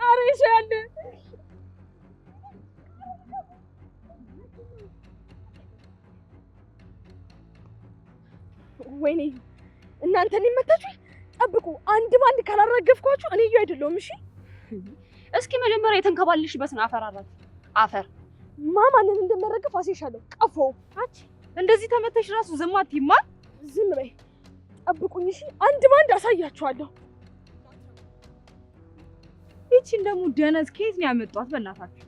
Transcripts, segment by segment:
አሬሽ አለ ወይኔ እናንተ እኔን መታችሁ። ጠብቁ፣ አንድ ባንድ ካላረገፍኳችሁ እኔ እዩ አይደለሁም። እሺ እስኪ መጀመሪያ የተንከባልሽበትን አፈር አራት አፈር ማንን እንደመረገፍ አሴሻለሁ። ቀፎ አንቺ እንደዚህ ተመተሽ ራሱ ዝም አትይማ። ዝም በይ፣ ጠብቁኝ። እሺ አንድ ባንድ አሳያችኋለሁ። ይቺን ደግሞ ደነዝ ከየት ነው ያመጣት? በእናታችሁ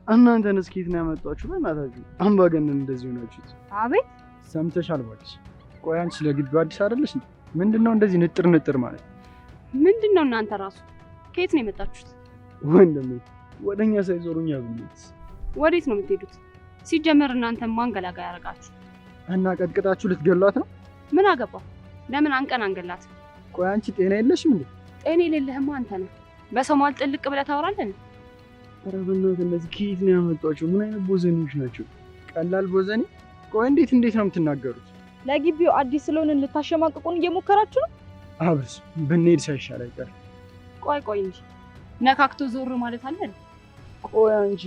እናንተንስ ከየት ነው ያመጣችሁ? በእናታችሁ አምባገነን እንደዚህ ሆናችሁት። አቤት ሰምተሻል ባክሽ። ቆይ አንቺ ለግቢው አዲስ አይደለሽ? ምንድነው እንደዚህ ንጥር ማለት? ምንድነው እናንተ ራሱ ከየት ነው የመጣችሁት? ወንድሜ ወደኛ ሳይዞሩኛ ብሉት። ወዴት ነው የምትሄዱት? ሲጀመር እናንተ ማንገላጋ ያረጋችሁ እና ቀጥቅጣችሁ ልትገሏት ነው? ምን አገባ? ለምን አንቀን አንገላት? ቆይ አንቺ ጤና የለሽም እንዴ? ጤና የሌለህማ አንተ ነህ። በሰው መሀል ጥልቅ ብለህ ታወራለህ። ኧረ በእናትህ እነዚህ ከየት ነው ያመጧቸው? ምን አይነት ቦዘኔዎች ናቸው? ቀላል ቦዘኔ? ቆይ እንዴት ነው የምትናገሩት? ለግቢው አዲስ ስለሆንን ልታሸማቅቁን እየሞከራችሁ ነው? አብርስ ብንሄድ ሳይሻል አይቀርም። ቆይ እንጂ ነካክቶ ዞር ማለት አለ። ቆይ አንቺ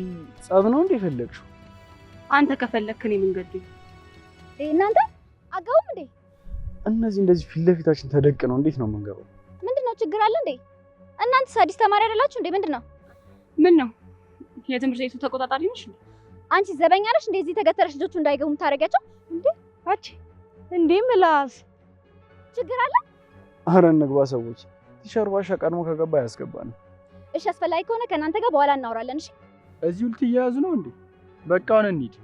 ጸብ ነው እንዴ ፈለግሽው? አንተ ከፈለክ እኔ ምን ገድኝ? እናንተ አጋውም እንዴ? እነዚህ እንደዚህ ፊት ለፊታችን ተደቅነው እንዴት ነው የምንገባው? ምንድነው ችግር አለ እንዴ? እናንተ አዲስ ተማሪ አይደላችሁ እንዴ? ምንድነው? ምን ነው የትምህርት ቤቱ ተቆጣጣሪ ነሽ እንዴ? አንቺ ዘበኛ ነሽ እንዴ? እዚህ ተገተረሽ ልጆቹ እንዳይገቡ ታረጋቸው እንዴ? አቺ እንዴ ምላስ ችግር አለ? ኧረ እንግባ ሰዎች። ቲቸር ባሻ ቀድሞ ከገባ ያስገባል። እሺ አስፈላጊ ከሆነ ከእናንተ ጋር በኋላ እናወራለን። እሺ እዚሁ ልትያያዙ ነው እንዴ? በቃ አሁን እንሂድ።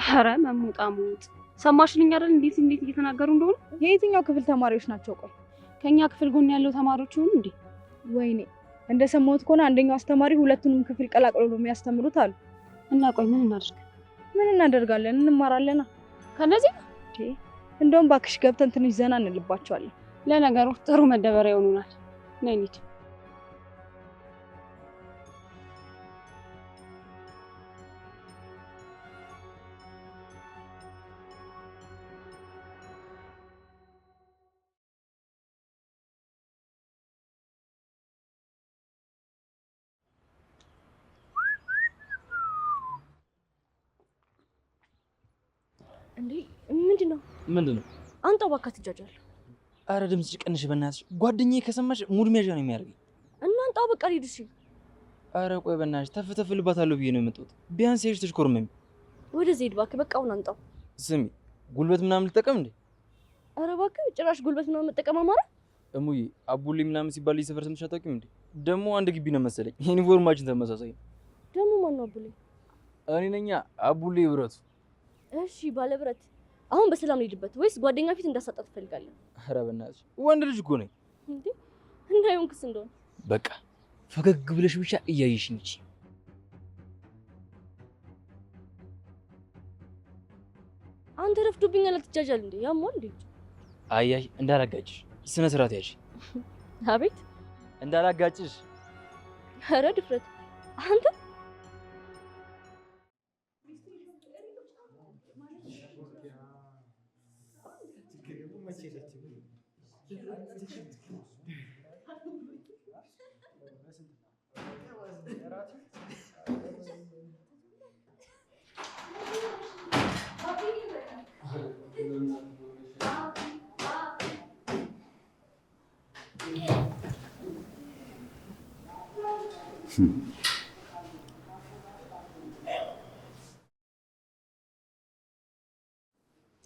ኧረ መሙጣሙጥ ሰማሽልኝ አይደል? እንዴት እየተናገሩ እንደሆነ። የየትኛው ክፍል ተማሪዎች ናቸው? ቆይ ከኛ ክፍል ጎን ያለው ተማሪዎች ይሁን እንዴ? ወይኔ እንደሰማሁት ከሆነ አንደኛው አስተማሪ ሁለቱንም ክፍል ቀላቅሎ ነው የሚያስተምሩት አሉ። እና ቆይ ምን እናድርግ? ምን እናደርጋለን? እንማራለና ከነዚህ እንደውም ባክሽ ገብተን ትንሽ ዘና እንልባቸዋለን። ለነገሩ ጥሩ መደበሪያ ይሆኑናል። ነይ እንሂድ። እንዴ ምንድነው? አንተ እባክህ ትጃጃል። አረ ድምጽሽ ቀንሽ በእናትሽ። ጓደኛዬ ከሰማሽ ሙድ መያዣ ነው የሚያደርገኝ። እናንተ በቃ ሂድ እሺ። አረ ቆይ በእናትሽ ተፍተፍልባታለሁ ብዬ ነው የመጣሁት። ቢያንስ ሄድሽ ተሽኮርመሚ። ወደዚህ ሂድ እባክህ። በቃ አሁን አንጣው። ስሚ ጉልበት ምናምን ልጠቀም እንዴ? አረ እባክህ ጭራሽ ጉልበት ምናምን መጠቀም አማራ። እሙዬ አቡሌ ምናምን ሲባል ሰፈር ሰምተሽ አታውቂም እንዴ? ደግሞ አንድ ግቢ ነው መሰለኝ። ዩኒፎርማችን ተመሳሳይ ነው። ደግሞ ማን ነው አቡሌ? እኔ ነኝ አቡሌ ብረቱ። እሺ ባለብረት። አሁን በሰላም ልሂድበት ወይስ ጓደኛ ፊት እንዳሳጣ ትፈልጋለህ? ኧረ በእናትሽ ወንድ ልጅ እኮ ነኝ እንዴ። እንዳይሆን ክስ እንደሆነ በቃ ፈገግ ብለሽ ብቻ እያየሽኝ እንጂ። አንተ ረፍዶብኛል። አትጃጃል እንዴ? ያሟል እንዴ? አያይ እንዳላጋጭሽ ስነ ስርዓት ያዥ። አቤት እንዳላጋጭሽ። ኧረ ድፍረት አንተ።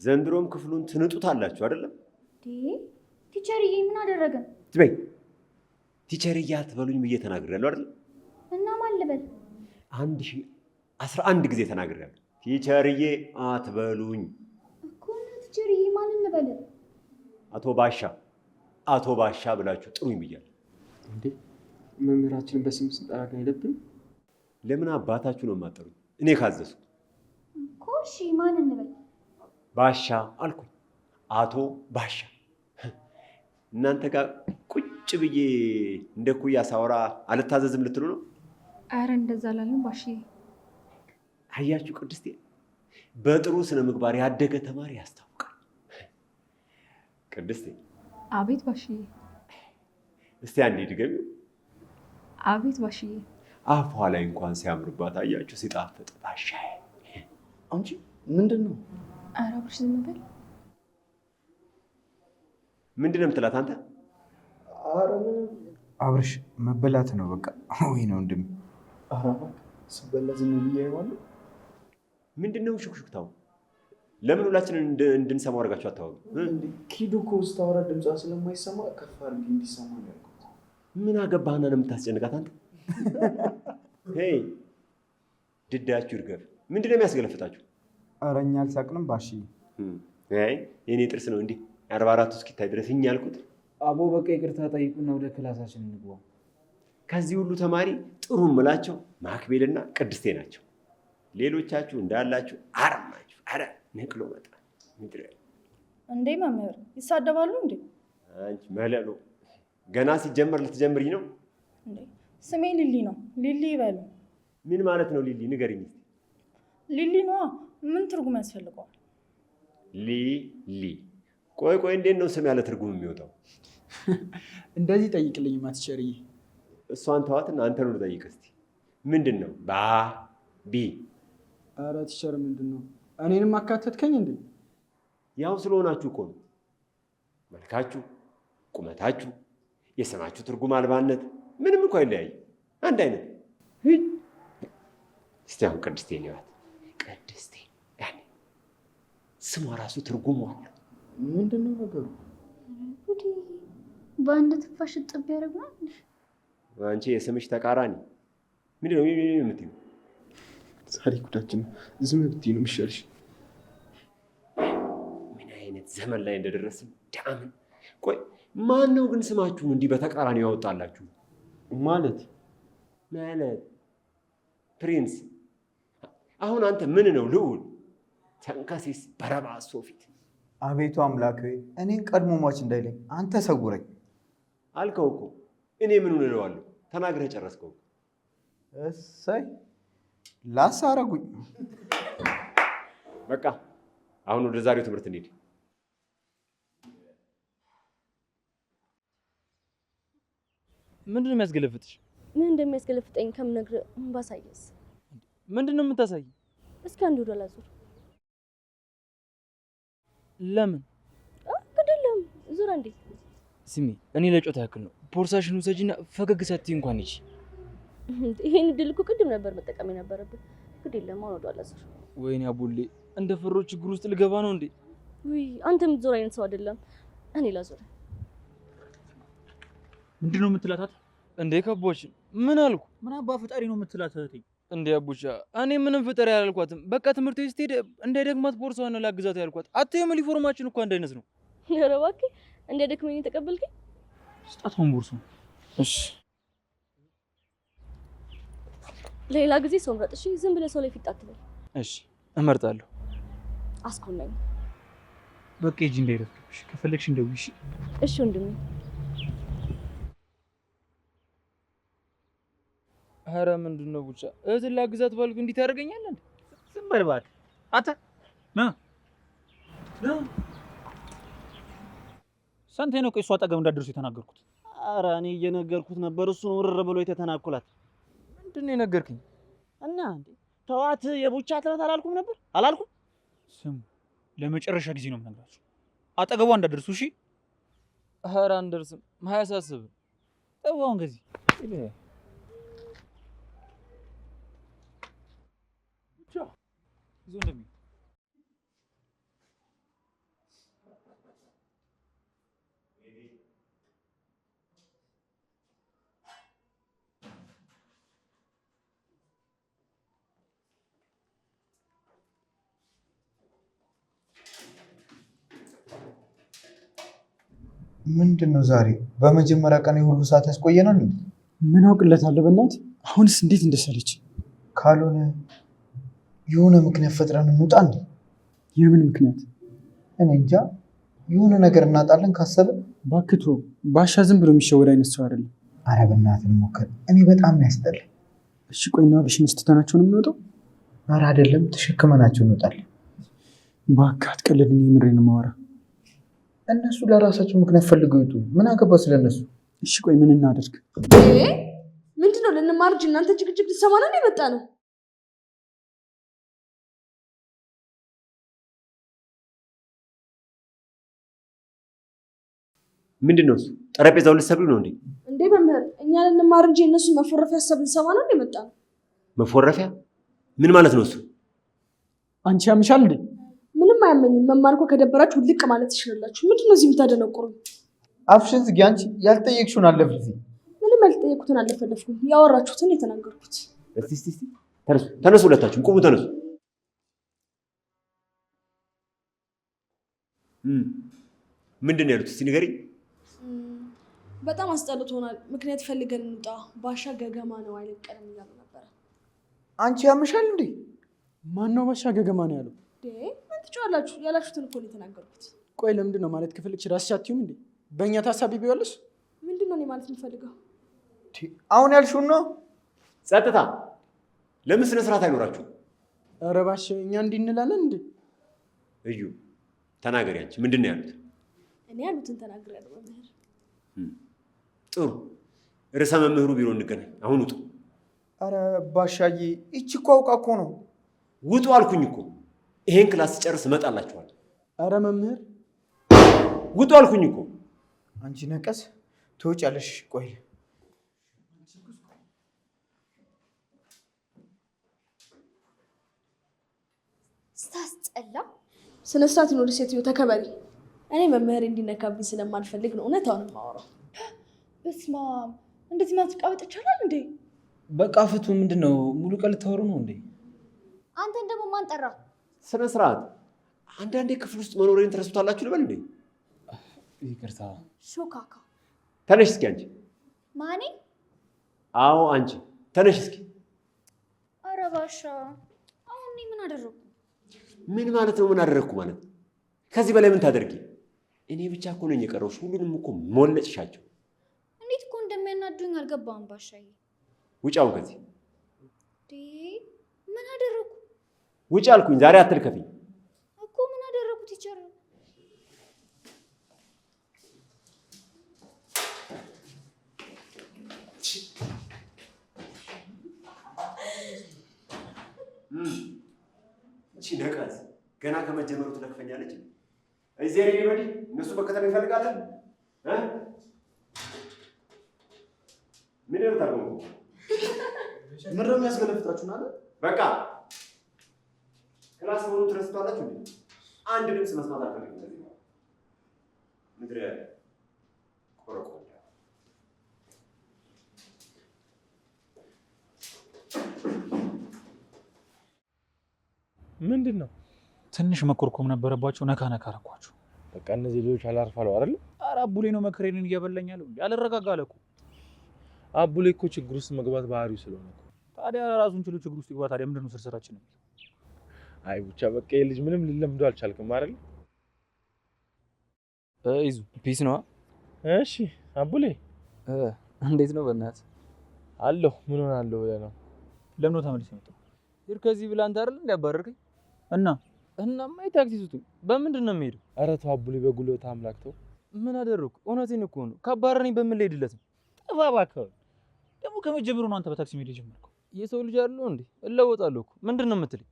ዘንድሮም ክፍሉን ትንጡታላችሁ አይደለም? ቲቸርዬ ምን አደረገ? ትበይ ቲቸርዬ አትበሉኝ ብዬ ተናግሬያለሁ አይደል? እና ማን ልበል? 1011 ጊዜ ተናግሬያለሁ። ቲቸርዬ አትበሉኝ እኮ። ቲቸርዬ ማን እንበል? አቶ ባሻ ብላችሁ ጥሩኝ ብያለሁ። እንዴ መምህራችንን በስም ስንጠራ ግን አይደብርም? ለምን አባታችሁ ነው የማጠሩኝ? እኔ ካዘዝኩ እኮ። እሺ ማን እንበል? ባሻ አልኩኝ። አቶ ባሻ። እናንተ ጋር ቁጭ ብዬ እንደ ኩያ ሳወራ አልታዘዝም ልትሉ ነው? አረ እንደዛ አላለም ባሽዬ። አያችሁ ቅድስቴ፣ በጥሩ ስነ ምግባር ያደገ ተማሪ ያስታውቃል። ቅድስቴ። አቤት ባሽዬ። እስቲ አንዴ ድገሚው። አቤት ባሽዬ። አፏ ላይ እንኳን ሲያምርባት አያችሁ፣ ሲጣፍጥ ባሻዬ። አንቺ ምንድን ነው? ኧረ አብርሽ ዝም በል። ምንድን ነው የምትላት አንተ? አብርሽ መበላት ነው በቃ። ወይ ነው ወንድም። ስበላ ዝም ብዬ አይዋለሁ። ምንድን ነው ሽኩሽኩታው? ለምን ሁላችንን እንድንሰማው አድርጋችሁ አታወሩ? ኪዱ እኮ ስታወራ ድምጿ ስለማይሰማ ከፍ አድርጌ እንዲሰማ ነው ያልኩት። ምን አገባህና ነው የምታስጨንቃት አንተ? ሄይ ድዳችሁ ይርገፍ። ምንድን ነው የሚያስገለፍጣችሁ? ኧረ እኛ አልሳቅንም ባሺ። አይ የኔ ጥርስ ነው እንዲህ 44 እስኪታይ ድረስ እኛ ያልኩት። አቦ በቃ ይቅርታ ጠይቁና ወደ ክላሳችን እንግባ። ከዚህ ሁሉ ተማሪ ጥሩ ምላቸው ማክቤልና ቅድስቴ ናቸው። ሌሎቻችሁ እንዳላችሁ አረም ናችሁ። አረ ነቅሎ መጣ ምድረ እንዴ መምህር ይሳደባሉ እንዴ? አንቺ መለሎ ገና ሲጀመር ልትጀምሪ ነው እንዴ? ስሜ ሊሊ ነው። ሊሊ ይበሉ። ምን ማለት ነው ሊሊ? ንገሪኝ እስኪ። ሊሊ ነዋ። ምን ትርጉም ያስፈልገዋል? ሊሊ። ቆይ እንዴት ነው ስም ያለ ትርጉም የሚወጣው? እንደዚህ ጠይቅልኝ ማትቸርዬ። እሷን ተዋትና አንተን ነው ጠይቅ እስኪ። ምንድን ነው ቢ? ኧረ ቲቸር ምንድን ነው? እኔንም አካተትከኝ እንዴ? ያው ስለሆናችሁ እኮ ነው። መልካችሁ፣ ቁመታችሁ፣ የስማችሁ ትርጉም አልባነት ምንም እኮ አይለያይም፣ አንድ አይነት። እስቲ አሁን ቅድስቴ ነዋት። ቅድስቴ ያኔ ስሟ ራሱ ትርጉም አለው። ምንድን ነው ነገሩ? በአንድ ትንፋሽ ጥብ ያደርጉናል። አንቺ የስምሽ ተቃራኒ ምንድን ነው የምትይው? ዛሬ ጉዳችን ዝም ብትይ ነው የሚሻልሽ። ምን አይነት ዘመን ላይ እንደደረስን ዳምን። ቆይ ማን ነው ግን ስማችሁን እንዲህ በተቃራኒ ያወጣላችሁ? ማለት ፕሪንስ። አሁን አንተ ምን ነው ልዑል ተንከሲስ በረባሶ ፊት። አቤቱ አምላክ ሆይ እኔን ቀድሞ ሟች እንዳይለኝ አንተ ሰውረኝ አልከው እኮ። እኔ ምን እለዋለሁ? ተናግረህ ጨረስከው። እሰይ ላሳረጉኝ። በቃ አሁን ወደ ዛሬው ትምህርት እንሂድ። ምንድን ነው የሚያስገለፍጥሽ? ምን እንደሚያስገለፍጠኝ ከምነግርህ ባሳየስ። ምንድን ነው የምታሳይ? እስኪ አንድ ወደ ኋላ ዙር። ለምን? ግድለም ዙር እንዴ። ስሚ፣ እኔ ለጮታ ያክል ነው። ቦርሳሽን ውሰጂና ፈገግ ሳትይ እንኳን ይቺ ይሄን እድል እኮ ቅድም ነበር መጠቀም የነበረብን። ግድለም አሁን ወደ ኋላ ዙር። ወይኔ አቡሌ፣ እንደ ፈሮ ችግር ውስጥ ልገባ ነው እንዴ? ውይ አንተ የምትዞር አይነት ሰው አይደለም። እኔ ላዞር። ምንድን ነው የምትላታት እንዴ? ከቦችን ምን አልኩ? ምን አባ ፈጣሪ ነው የምትላት እህቴ? እንዴ አቡቻ፣ እኔ ምንም ፍጠር ያላልኳትም። በቃ ትምህርት ቤት ስትሄድ እንዳይደግማት ቦርሳዋን ላግዛት ያልኳት። አትየም ዩኒፎርማችን እኮ አንድ አይነት ነው። ኧረ እባክህ እንደ ደክመኝ ተቀበልከኝ። ስጣቷን ቦርሱ። እሺ ሌላ ጊዜ ሰው ምረጥ። እሺ ዝም ብለህ ሰው ላይ ፊት አትበል። እሺ እመርጣለሁ። አስኮናኝ። በቃ ሂጂ እንዳይረፍድብሽ። ከፈለግሽ እንደውይ። እሺ ወንድሜ። ኧረ ምንድን ነው ቡቻ? እህትን ላግዛት ባልኩ እንዲህ ታደርገኛለህ እንዴ? ዝም በል እባክህ አንተ። ስንቴ ነው እሱ አጠገብ እንዳደርሱ የተናገርኩት? ኧረ እኔ እየነገርኩት ነበር። እሱ ነው ውርር ብሎ የተተናኮላት። ምንድን ነው የነገርከኝ? እና እንዴ ተዋት የቡቻ አትላት አላልኩም ነበር? አላልኩም? ስሙ፣ ለመጨረሻ ጊዜ ነው የምነግራችሁ፣ አጠገቧ እንዳደርሱ። እሺ? ኧረ አንደርስም። አያሳስብም። ጠባውን ገዚህ ብቻ ይዞ እንደሚ ምንድን ነው ዛሬ በመጀመሪያ ቀን የሁሉ ሰዓት ያስቆየናል እንዴ? ምን አውቅለታለሁ በእናትህ። አሁንስ እንዴት እንደሰለች። ካልሆነ የሆነ ምክንያት ፈጥረን እንውጣ እንዴ? የምን ምክንያት? እኔ እንጃ። የሆነ ነገር እናጣለን ካሰብን። ባክቶ ባሻ ዝም ብሎ የሚሸወድ አይነት ሰው አይደለም። ኧረ በእናትህ እንሞክር። እኔ በጣም ነው ያስጠላኝ። እሺ ቆይና ብሽን ስትተናቸው ነው የምንወጣው? ኧረ አይደለም፣ ተሸክመናቸው እንወጣለን። እባክህ አትቀልድኝ፣ የምሬን ነው የማወራው። እነሱ ለራሳቸው ምክንያት ፈልገው ይጡ። ምን አገባ ስለነሱ? እሺ ቆይ ምን እናደርግ? ምንድነው ልንማር እንጂ እናንተ ጭቅጭቅ ልትሰማ ነው የመጣ ነው? ምንድነው እሱ? ጠረጴዛውን ልትሰብሩ ነው እንዴ? እንዴ መምህር፣ እኛ ልንማር እንጂ እነሱ መፎረፊያ ሀሳብ ልንሰማ ነው የመጣ ነው። መፎረፊያ ምን ማለት ነው እሱ? አንቺ ያምሻል እንዴ? ምንም አያመኝም። መማር እኮ ከደበራችሁ ውልቅ ማለት ትችላላችሁ። ምንድነው እዚህ የምታደነቁሩ? አፍሽን ዝጊ አንቺ። ያልጠየቅሽውን አለፍልፊ። ምንም ያልጠየቁትን አለፈለፍኩም። ያወራችሁትን የተናገርኩት። እስቲ ተነሱ፣ ተነሱ፣ ሁለታችሁም ቁሙ፣ ተነሱ። ምንድን ነው ያሉት? እስቲ ንገሪኝ። በጣም አስጠልቶናል። ምክንያት ፈልገን እንውጣ። ባሻ ገገማ ነው አይለቀንም እያሉ ነበረ። አንቺ ያምሻል እንዴ? ማነው ባሻ ገገማ ነው ያለው? ምን ትጫዋላችሁ? ያላችሁትን እኮ ነው የተናገርኩት። ቆይ ለምንድን ነው ማለት ክፍልሽ ራስሽ አትይም እንዴ? በእኛ ታሳቢ ቢሆንስ? ምንድን ነው እኔ ማለት የምፈልገው? አሁን ያልሽውን ነው። ጸጥታ! ለምን ስነ ስርዓት አይኖራችሁም? ኧረ ባሻ እኛ እንዲህ እንላለን እንዴ? እዩ ተናገሪ። አንቺ ምንድን ነው ያሉት? እኔ ያሉትን ተናግሬያለሁ መምህር። ጥሩ፣ ርዕሰ መምህሩ ቢሮ እንገናኝ። አሁን ውጡ። አረ ባሻዬ፣ ይቺ እኮ አውቃ እኮ ነው። ውጡ አልኩኝ እኮ። ይሄን ክላስ ስጨርስ እመጣላችኋል። አረ መምህር ውጡ አልኩኝ እኮ። አንቺ ነቀስ ትወጫለሽ። ቆይ ስታስጠላ። ስነ ስርዓት ይኖር ሴትዮ፣ ተከበሪ። እኔ መምህር እንዲነካብኝ ስለማልፈልግ ነው እውነታውን የማወራው። በስመ አብ፣ እንደዚህ ማስቀበጥ ይቻላል እንዴ? በቃ ፍቱ። ምንድነው ሙሉ ቀን ልታወሩ ነው እንዴ? አንተን ደግሞ ማን ጠራ? ስነ ስርዓት። አንዳንዴ ክፍል ውስጥ መኖሬን ትረሱታላችሁ ልበል እንዴ? ይቅርታ። ሾካካ። ተነሽ እስኪ አንቺ። ማኔ? አዎ አንቺ ተነሽ እስኪ። ኧረ ባሻ፣ አሁን እኔ ምን አደረኩ? ምን ማለት ነው? ምን አደረግኩ ማለት? ከዚህ በላይ ምን ታደርጊ? እኔ ብቻ እኮ ነኝ የቀረሁሽ። ሁሉንም እኮ ሞለጭሻቸው። እንዴት እኮ እንደሚያናዱኝ አልገባም ባሻዬ። ውጭ አሁን ከዚህ። ምን አደረኩ? ውጭ አልኩኝ። ዛሬ አትልከፊኝ እኮ። ምን አደረኩት? ይቻላል። እቺ ነቀዝ ገና ከመጀመሩ ትለክፈኛለች። እዚህ ሬዲ እነሱ መከተል እንፈልጋለን። ምን ይርታሉ? ምን ነው የሚያስገለፍጣችሁ ማለት? በቃ ክላስ ሆኖ ትረስቷላችሁ። አንድ ድምፅ መስማት አልፈልግም። ምድረ ቆረቆ ምንድን ነው? ትንሽ መኮርኮም ነበረባቸው። ነካ ነካ አደረኳቸው። በቃ እነዚህ ልጆች አላርፋሉ አይደል? ኧረ አቡሌ ነው መከሬንን እያበላኛለሁ። ያልረጋጋ አለ እኮ። አቡሌ እኮ ችግር ውስጥ መግባት ባህሪው ስለሆነ እኮ። ታዲያ ራሱን ችሎ ችግር ውስጥ ይግባ። ታዲያ ምንድን ነው ስርስራችን? አይ ብቻ በቃ የልጅ ምንም ልለምዶ አልቻልክም አይደል? ይዙ ፒስ ነው። እሺ አቡሌ እንዴት ነው? በእናትህ አለሁ። ምን ሆናለሁ ብለህ ነው? ለምን ነው ተመልሰህ የመጣው? ይር ከዚህ ብለህ አንተ አይደል እንዲያባረርከኝ እናማ የታክሲ ስጡኝ። በምንድን ነው የምሄደው? ኧረ ተው አቡሌ፣ በጉልበት አምላክ ተው። ምን አደረኩ? እውነቴን እኮ ነው። ካባረረኝ በምን ልሄድለት ነው? ጠፋ እባክህ። ደግሞ ከመጀመሩ ነው አንተ በታክሲ መሄድ የጀመርከው? የሰው ልጅ አይደለሁ እንዴ? እለወጣለሁ እኮ። ምንድን ነው የምትለኝ?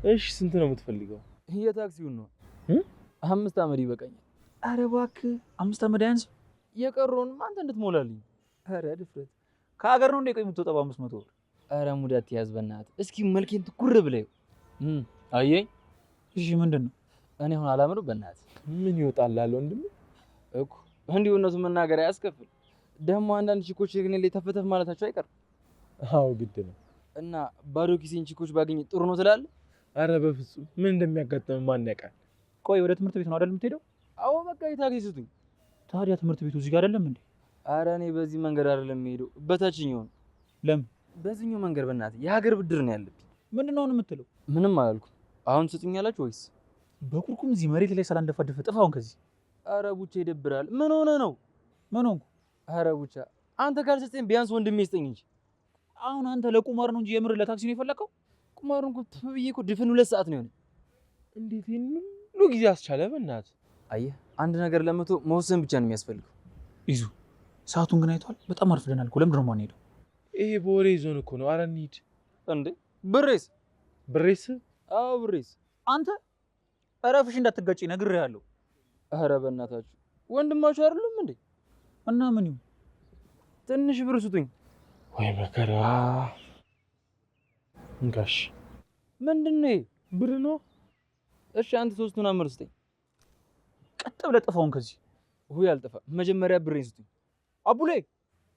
እሺ ስንት ነው የምትፈልገው? የታክሲውን ነው። 5 ዓመት ይበቃኛል። ኧረ እባክህ 5 ዓመት አያንስ? የቀረውንም አንተ እንድትሞላልኝ። ኧረ ድፍረት። ከሀገር ነው እንደ ቆይ የምትወጣው በ500 ብር? ኧረ ሙዳት ያዝ በእናትህ። እስኪ መልኬን ትኩር ብለህ አየኝ። እሺ ምንድን ነው? እኔ አሁን አላምርም። በእናትህ ምን ይወጣልሃል ወንድም? እኮ እንዲሁ እውነቱን መናገር አያስከፍል። ደግሞ አንዳንድ ቺኮች ግን ላይ ተፈተፍ ማለታቸው አይቀርም። አዎ ግድ ነው። እና ባዶ ኪሴን ቺኮች ባገኝ ጥሩ ነው ትላለህ? አረ በፍጹም። ምን እንደሚያጋጥም ማን ያውቃል? ቆይ ወደ ትምህርት ቤት ነው አይደል የምትሄደው? አዎ በቃ የታክሲ ስጡኝ። ታዲያ ትምህርት ቤቱ እዚህ ጋር አይደለም እንዴ? አረ እኔ በዚህ መንገድ አይደለም የምሄደው፣ በታችኛው ነው። ለምን? በዚህኛው መንገድ በእናትህ የሀገር ብድር ነው ያለብኝ። ምንድን ነው የምትለው? ምንም አላልኩም። አሁን ትሰጡኛላችሁ ወይስ? በኩርኩም እዚህ መሬት ላይ ሳላንደፋደፈ ጥፋውን ከዚህ። አረ ቡቻ ይደብራል። ምን ሆነ ነው? ምን ሆንኩ? አረ ቡቻ አንተ ካልሰጠኝ ቢያንስ ወንድሜ ይስጠኝ እንጂ። አሁን አንተ ለቁማር ነው እንጂ የምር ለታክሲ ነው የፈለከው? ቁማሩን እኮ ብዬ እኮ ድፍን 2 ሰዓት ነው የሆነኝ። እንዴት ሁሉ ጊዜ አስቻለ? በእናትህ አየህ፣ አንድ ነገር ለመቶ መወሰን ብቻ ነው የሚያስፈልገው። ይዙ ሰዓቱን ግን አይቷል። በጣም አርፍደናል እኮ። ለምንድን ነው የማንሄደው? ይሄ በወሬ ይዞን እኮ ነው። ኧረ እንሂድ። እንዴ ብሬስ? ብሬስ? አዎ ብሬስ። አንተ እረፍሽ እንዳትጋጭ ነግሬሃለሁ። ኧረ በእናታችሁ ወንድማችሁ አይደሉም እንዴ? እና ምን ይሁን? ትንሽ ብር ስጡኝ። ወይ መከራ። እንጋሽ ምንድን ነው ይሄ? ብር ነው። እሺ አንተ 3ቱን አምር ስጠኝ። ቀጥ ብለህ ጥፋውን ከዚህ። ሁይ አልጠፋ። መጀመሪያ ብሬን ስጡኝ። አቡሌ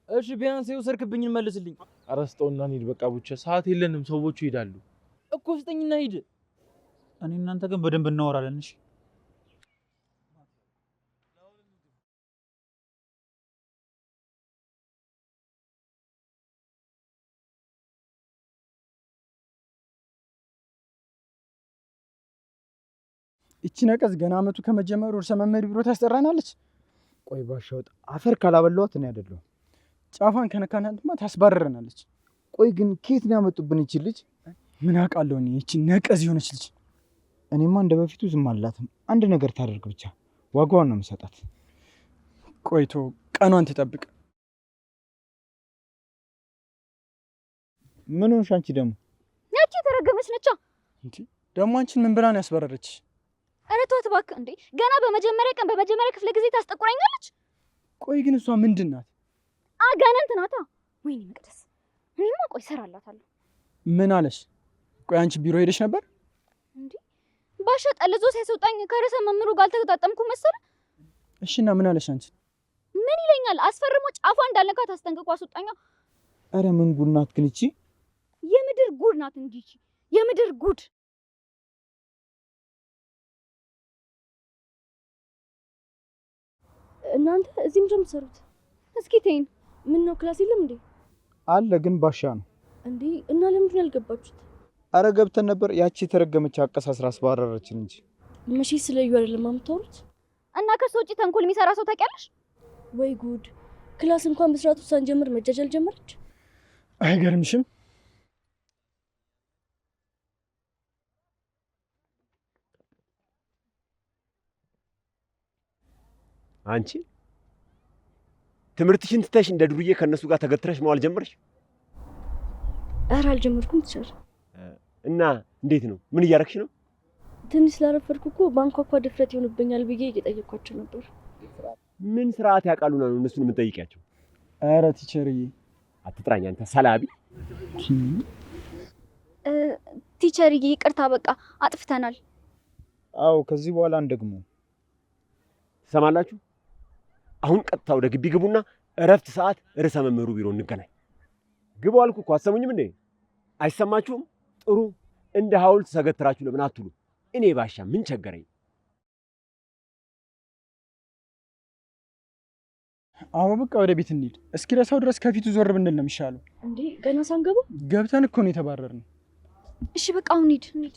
እሺ ቢያንስ የወሰድክብኝን መልስልኝ። ኧረ ስጠውና እንሂድ በቃ። ቡቻ ሰዓት የለንም፣ ሰዎቹ ይሄዳሉ እኮ። ስጠኝና ሂድ። እኔ እናንተ ግን በደንብ እናወራለን። እሺ እቺ ነቀዝ ገና አመቱ ከመጀመሩ ርዕሰ መምህር ቢሮ ታስጠራናለች። ቆይ ባሻውጥ አፈር ካላበላኋት እኔ አይደለሁም። ጫፋን ከነካናትማ ታስባረረናለች። ቆይ ግን ከየት ነው ያመጡብን ይቺ ልጅ? ምን አውቃለሁ እኔ ይቺ ነቀዝ የሆነች ልጅ። እኔማ እንደ በፊቱ ዝም አላትም። አንድ ነገር ታደርግ ብቻ ዋጋዋን ነው የምሰጣት። ቆይቶ ቀኗን ትጠብቅ። ምን ሆንሽ አንቺ ደግሞ? ያቺ የተረገመች ነቻ። እንዴ ደግሞ አንቺን ምን ብላን ያስበረረች? ኧረ ተዋት እባክህ። እንዴ ገና በመጀመሪያ ቀን በመጀመሪያ ክፍለ ጊዜ ታስጠቁረኛለች። ቆይ ግን እሷ ምንድን ናት? አጋነንት ናታ። ወይኔ መቅደስ፣ እኔማ ቆይ እሰራላታለሁ። ምን አለሽ? ቆይ አንቺ ቢሮ ሄደሽ ነበር እንዴ? ባሻ ጠልዞ ሲያስወጣኝ ከርዕሰ መምህሩ ጋር አልተገጣጠምኩም መሰለ። እሺ እና ምን አለሽ አንቺ? ምን ይለኛል? አስፈርሞ ጫፏ እንዳልነካት አስጠንቅቆ አስወጣኛ። ኧረ ምን ጉድ ናት ግን ይቺ? የምድር ጉድ ናት እንጂ የምድር ጉድ። እናንተ እዚህ ምንድን ነው የምትሰሩት? እስኪ ተይኝ። ምን ነው ክላስ የለም እንዴ? አለ ግን ባሻ ነው እንዴ። እና ለምንድን ነው ያልገባችሁት? አረ ገብተን ነበር። ያቺ የተረገመች አቀሳስራ አስባረረችን እንጂ። መቼ ስለዩ አይደለም የምታወሩት? እና ከሱ ውጪ ተንኮል የሚሰራ ሰው ታውቂያለሽ? ወይ ጉድ! ክላስ እንኳን በስርዓቱ ሳንጀምር መጃጃል ጀመረች። አይገርምሽም? አንቺ ትምህርትሽን ትተሽ እንደ ዱርዬ ከነሱ ጋር ተገትረሽ መዋል ጀመርሽ? ኧረ አልጀመርኩም ትችል። እና እንዴት ነው? ምን እያረክሽ ነው? ትንሽ ስላረፈድኩ እኮ ባንኳኳ ድፍረት ይሆንብኛል ብዬ እየጠየኳቸው ነበር። ምን ስርዓት ያውቃሉና ነው እነሱን የምንጠይቃቸው? ኧረ ቲቸርዬ አትጥራኝ አንተ ሰላቢ። ቲቸርዬ ይቅርታ፣ በቃ አጥፍተናል። አዎ ከዚህ በኋላ አንደግሞ። ትሰማላችሁ? አሁን ቀጥታ ወደ ግቢ ግቡና እረፍት ሰዓት ርዕሰ መምህሩ ቢሮ እንገናኝ። ግቡ አልኩ እኮ አሰሙኝም እንዴ? አይሰማችሁም? ጥሩ እንደ ሐውልት ተገትራችሁ ለምን አትሉ? እኔ ባሻ ምን ቸገረኝ? አዎ በቃ ወደ ቤት እንሂድ። እስኪ ረሳው ድረስ ከፊቱ ዞር ብንል ነው የሚሻለው። እንዴ ገና ሳንገባ ገብተን እኮ ነው የተባረርነው። እሺ በቃ አሁን እንሂድ።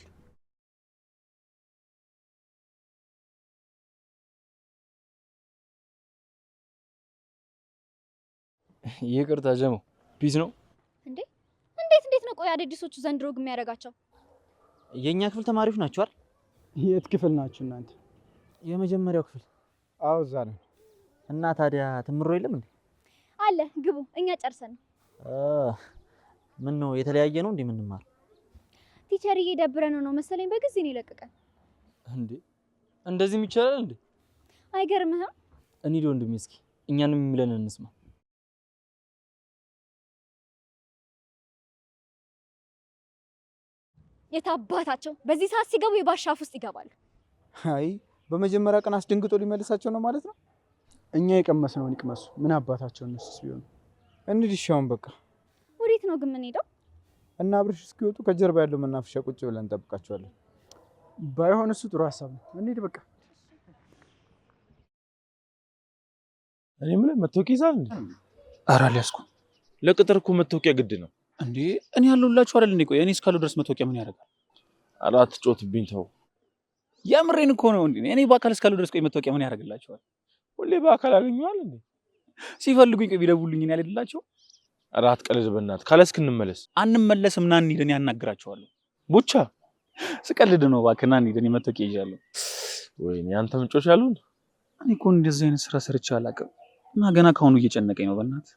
ይቅርታ ጀሞ፣ ፒስ ነው እንዴ? እንዴት ነው? ቆይ አዳዲሶቹ ዘንድሮ ግን የሚያደርጋቸው የኛ ክፍል ተማሪዎች ናቸው አይደል? የት ክፍል ናችሁ እናንተ? የመጀመሪያው ክፍል። አዎ እዛ ነው። እና ታዲያ ትምሮ የለም እንዴ? አለ፣ ግቡ። እኛ ጨርሰን ምን ነው የተለያየ ነው እንዴ የምንማር? ቲቸርዬ ደብረን ነው መሰለኝ በጊዜ ነው የለቀቀን። እንዴ እንደዚህም ይቻላል እንዴ? አይገርምህም? እንሂድ ወንድሜ፣ እስኪ እኛንም የሚለን እንስማ። የታባታቸው በዚህ ሰዓት ሲገቡ የባሻፍ ውስጥ ይገባሉ። አይ በመጀመሪያ ቀን አስደንግጦ ሊመልሳቸው ነው ማለት ነው። እኛ የቀመስነውን ይቅመሱ። ምን አባታቸው እነሱስ ቢሆኑ። እንሂድ እሺ አሁን በቃ። ወዴት ነው ግን የምንሄደው? እና አብርሽ እስኪወጡ ከጀርባ ያለው መናፈሻ ቁጭ ብለን እንጠብቃቸዋለን። ባይሆን እሱ ጥሩ ሀሳብ ነው። እንሂድ በቃ። እኔ የምልህ መታወቂያ ይዛል እንዴ? ኧረ አልያዝኩም። ለቅጥር እኮ መታወቂያ ግድ ነው እንዴ? እኔ ያለሁላችሁ አይደል እንዴ? ቆይ እኔ እስካለሁ ድረስ መታወቂያ ምን ያደርጋል? ኧረ አትጮትብኝ ተው። የምሬን እኮ ነው እንዴ? እኔ በአካል እስካለሁ ድረስ ቆይ መታወቂያ ምን ያደርግላችኋል? ሁሌ በአካል አገኘዋል እንዴ? ሲፈልጉኝ ቆይ ቢደውሉኝ እኔ አልሄድላቸው። ኧረ አትቀልድ በእናትህ። ካለስክ እንመለስ። አንመለስም፣ ና እንሂድ፣ እኔ አናግራቸዋለሁ። ቡቻ ስቀልድ ነው እባክህ ና እንሂድ። እኔ መተውቂያ ይዣለሁ። ወይኔ አንተ ምንጮች አሉን። እኔ እኮ እንደዚህ አይነት ስራ ሰርቼ አላውቅም እና ገና ካሁኑ እየጨነቀኝ ነው። በእናትህ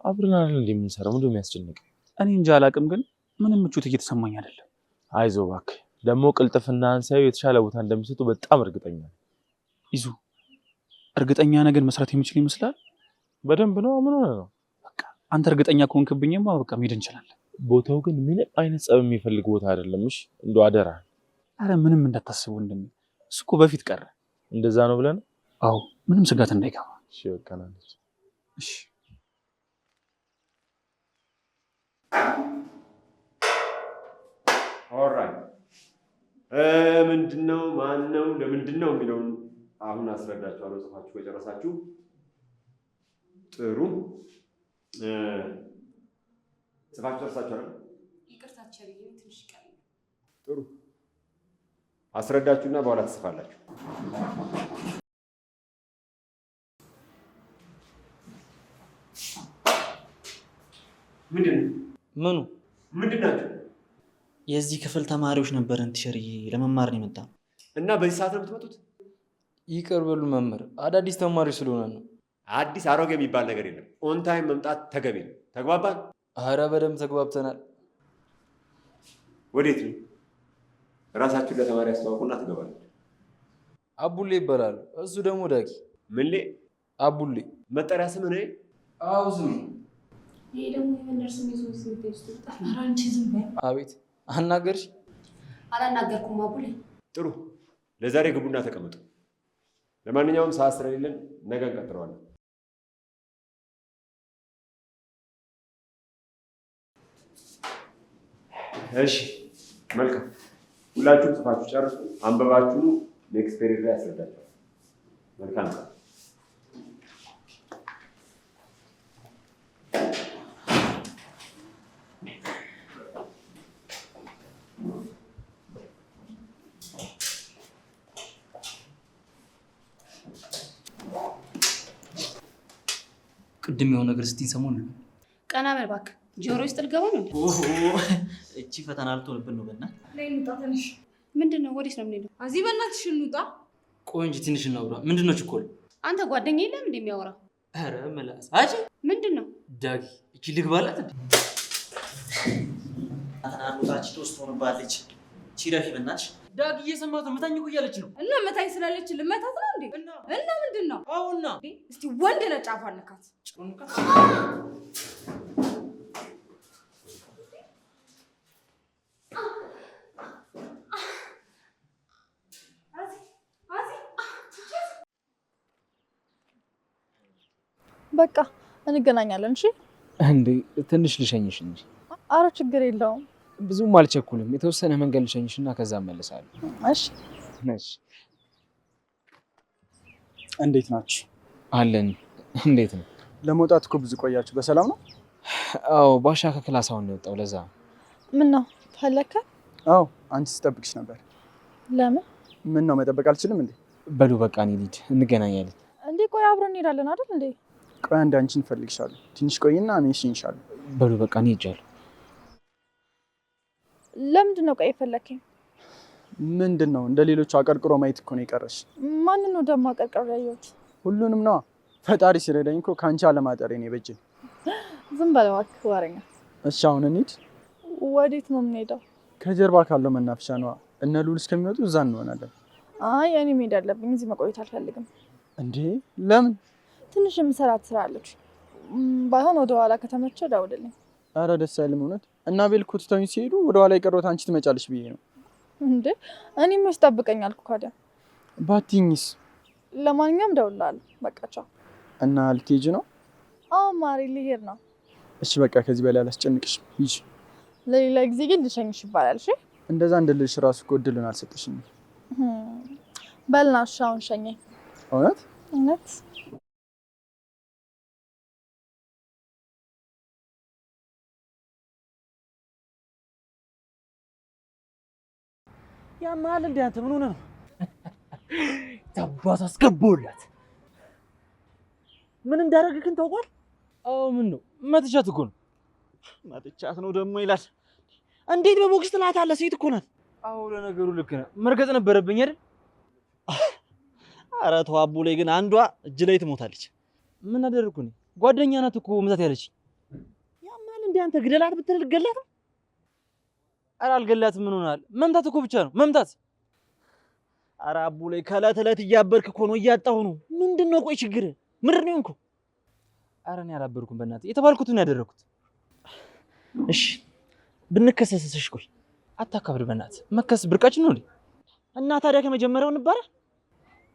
አብረን አይደል እንደምንሰራው ምንድነው የሚያስጨንቀኝ? እኔ እንጃ አላውቅም፣ ግን ምንም ምቾት እየተሰማኝ አይደለም። አይዞህ እባክህ። ደግሞ ቅልጥፍናህን ሲያዩ የተሻለ ቦታ እንደሚሰጡ በጣም እርግጠኛ ነኝ። ይዙ እርግጠኛ ነገር መስራት የሚችል ይመስላል? በደንብ ነው። ምን ሆነህ ነው? በቃ አንተ እርግጠኛ ከሆንክብኝማ በቃ መሄድ እንችላለን። ቦታው ግን ምንም አይነት ጸብ የሚፈልግ ቦታ አይደለም። እሺ እንደው አደራ። አረ ምንም እንዳታስቡ እንደምን እሱ እኮ በፊት ቀረ። እንደዛ ነው ብለን? አዎ ምንም ስጋት እንዳይገባ። እሺ በቃ ናለች። እሺ ኦልራይት ምንድነው ማን ነው ለምንድን ነው የሚለውን አሁን አስረዳችኋለሁ። ጽፋችሁ ከጨረሳችሁ ጥሩ። ጽፋችሁ ጨርሳችኋል? ይቅርታችሁ ብዬ ትንሽ ቀር። ጥሩ አስረዳችሁና በኋላ ትጽፋላችሁ። ምኑ ምንድን ናቸው? የዚህ ክፍል ተማሪዎች ነበርን ቲቸርዬ፣ ለመማር ነው የመጣ እና በዚህ ሰዓት ነው የምትመጡት? ይቅር በሉ መምህር፣ አዳዲስ ተማሪዎች ስለሆነ ነው። አዲስ አሮጌ የሚባል ነገር የለም። ኦን ታይም መምጣት ተገቢ ነው። ተግባባን? አረ በደንብ ተግባብተናል። ወዴት ነው? ራሳችሁን ለተማሪ አስተዋውቁና ትገባላችሁ። አቡሌ ይባላሉ። እሱ ደግሞ ዳጊ። ምንሌ? አቡሌ መጠሪያ ስም ነው? አዎ ስም። ይሄ ደግሞ የመንደር ስም ይዞ ሲል ውስጥ ኧረ አንቺ ዝም በይ። አቤት አናገርሽ? አላናገርኩም አቡሌ። ጥሩ ለዛሬ ግቡና ተቀመጡ። ለማንኛውም ሰዓት ስለሌለን ነገ እንቀጥረዋለን። እሺ መልካም። ሁላችሁም ጽፋችሁ ጨርሱ። አንበባችሁ ኔክስት ፔሪድ ላይ ያስረዳችኋል። መልካም። ቅድም የሆነ ነገር ስትይ ሰሞን ነው። ቀና በል እባክህ። ጆሮ ውስጥ ልገባ ነው። እቺ ፈተና ልትሆንብን ነው። በእናትህ ላይ እንውጣ። ትንሽ ምንድን ነው? ወዴት ነው የምንሄደው? እዚህ በእናትሽ እንውጣ። ቆይ እንጂ ትንሽ እናውራ። ምንድን ነው ችኮል? አንተ ጓደኛ የለም እንደሚያወራ? ኧረ መላስ አጂ ምንድን ነው? ዳጊ እቺ ልግባላት እንዴ? አናኑታች ቶስት ሆነባለች። ቺረፊ በእናትሽ ዳጊ እየሰማት ነው። መታኝ እኮ እያለች ነው። እና መታኝ ስላለች ልመታት ነው እንዴ? እና ምንድን ነው? አዎና እስቲ ወንድ ነጫፋ አለካት። በቃ እንገናኛለን። እሺ እንዴ ትንሽ ልሸኝሽ እንጂ። አረ ችግር የለውም። ብዙም አልቸኩልም። የተወሰነ መንገድ ልሸኝሽና ከዛ እመለሳለሁ። እሺ ነሽ። እንዴት ናችሁ? አለን። እንዴት ነው? ለመውጣት እኮ ብዙ ቆያችሁ። በሰላም ነው? አዎ ባሻ ከክላስ አሁን ነው የወጣው። ለዛ ምን ነው ፈለከ? አዎ አንቺ ስጠብቅሽ ነበር። ለምን? ምን ነው መጠበቅ አልችልም እንዴ? በሉ በቃ እንሂድ፣ እንገናኛለን። እንዴ ቆይ አብረን እንሄዳለን አይደል እንዴ? ቆይ አንድ አንቺን እፈልግሻለሁ። ትንሽ ቆይና እኔ እሸኝሻለሁ። በሉ በቃ እኔ ሄጃለሁ። ለምንድን ነው ቆይ የፈለከኝ? ምንድን ነው እንደ ሌሎቹ አቀርቅሮ ማየት እኮ ነው የቀረሽ። ማንን ነው ደግሞ አቀርቅሮ ያየሁት? ሁሉንም ነዋ። ፈጣሪ ሲረዳኝ እኮ ከአንቺ አለማጠሬ ነው የበጀኝ። ዝም በለው እባክህ ወሬኛ። እሺ አሁን እንሂድ። ወዴት ነው የምንሄደው? ከጀርባ ካለው መናፈሻ ነዋ። እነ ሉል እስከሚመጡ እዛ እንሆናለን። አይ እኔ መሄድ አለብኝ። እዚህ መቆየት አልፈልግም። እንዴ ለምን? ትንሽ የምሰራት ስራ አለች። ባይሆን ወደ ኋላ ከተመቸ ደውልልኝ። አረ ደስ አይልም እውነት። እና ቤል እኮ ትተውኝ ሲሄዱ ወደ ኋላ የቀረሁት አንቺ ትመጫለሽ ብዬ ነው። እንዴ እኔ መች ጠብቀኝ አልኩ ካዲያ። ባትይኝስ? ለማንኛውም ደውላለሁ። በቃ ቻው። እና ልትሄጂ ነው? አዎ ማሪ ልሄድ ነው። እሺ በቃ ከዚህ በላይ አላስጨንቅሽም። ሂጂ። ለሌላ ጊዜ ግን ልሸኝሽ ይባላል። እሺ እንደዛ እንድልሽ ራሱ እኮ እድሉን አልሰጠሽኝም። በልና እሺ አሁን ሸኘኝ። እውነት እውነት ያማል እንዴ አንተ ምን ሆነ ነው? ታባስ አስገቦላት ምን እንዳደረግክን ታውቋል? አዎ ምን ነው መትቻት እኮ ነው። መትቻት ነው ደግሞ ይላል። እንዴት በቦክስ ትላታለህ? ሴት እኮ ናት። አዎ ለነገሩ ልክ ነህ። መርገጥ ነበረብኝ አይደል? ኧረ ተው አቡሌ፣ ግን አንዷ እጅ ላይ ትሞታለች። ምን አደረኩ እኔ? ጓደኛ ናት እኮ መታት ያለች። ያማል እንዴ አንተ ግደላት ብትል ልትገላት ነው? ኧረ አልገላትም። ምን ሆናል? መምታት እኮ ብቻ ነው መምታት። ኧረ አቡሌ ከዕለት ዕለት እያበርክ እኮ ነው፣ እያጣሁ ነው። ምንድነው ቆይ ችግር? ምንድን ነው የሆንከው? ኧረ እኔ አላበርኩም በእናትህ። የተባልኩትን ነው ያደረኩት። እሺ ብንከሰስስ? እሺ ቆይ አታካብድ በእናትህ። መከስ ብርቃችን ነው እንዴ? እና ታዲያ ከመጀመሪያው እንባረር?